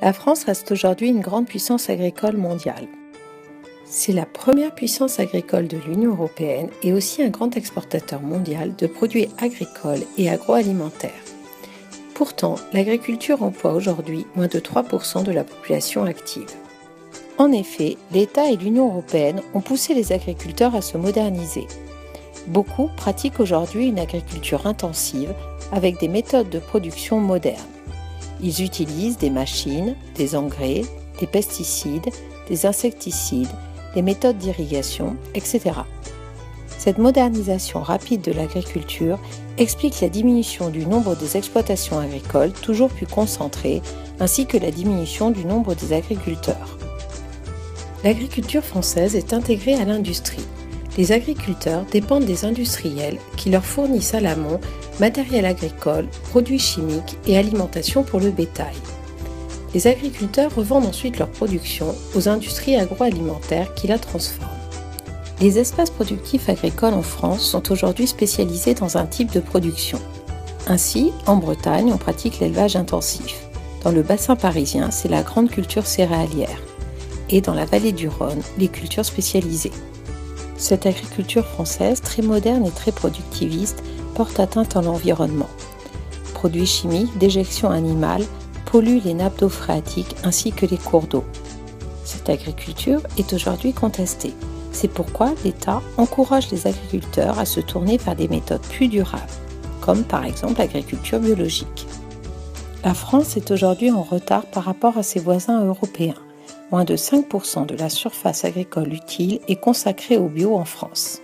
La France reste aujourd'hui une grande puissance agricole mondiale. C'est la première puissance agricole de l'Union européenne et aussi un grand exportateur mondial de produits agricoles et agroalimentaires. Pourtant, l'agriculture emploie aujourd'hui moins de 3% de la population active. En effet, l'État et l'Union européenne ont poussé les agriculteurs à se moderniser. Beaucoup pratiquent aujourd'hui une agriculture intensive avec des méthodes de production modernes. Ils utilisent des machines, des engrais, des pesticides, des insecticides, des méthodes d'irrigation, etc. Cette modernisation rapide de l'agriculture explique la diminution du nombre des exploitations agricoles toujours plus concentrées, ainsi que la diminution du nombre des agriculteurs. L'agriculture française est intégrée à l'industrie. Les agriculteurs dépendent des industriels qui leur fournissent à l'amont matériel agricole, produits chimiques et alimentation pour le bétail. Les agriculteurs revendent ensuite leur production aux industries agroalimentaires qui la transforment. Les espaces productifs agricoles en France sont aujourd'hui spécialisés dans un type de production. Ainsi, en Bretagne, on pratique l'élevage intensif. Dans le bassin parisien, c'est la grande culture céréalière. Et dans la vallée du Rhône, les cultures spécialisées. Cette agriculture française, très moderne et très productiviste, porte atteinte à l'environnement. Produits chimiques, déjections animales, polluent les nappes d'eau phréatiques ainsi que les cours d'eau. Cette agriculture est aujourd'hui contestée. C'est pourquoi l'État encourage les agriculteurs à se tourner vers des méthodes plus durables, comme par exemple l'agriculture biologique. La France est aujourd'hui en retard par rapport à ses voisins européens. Moins de 5% de la surface agricole utile est consacrée au bio en France.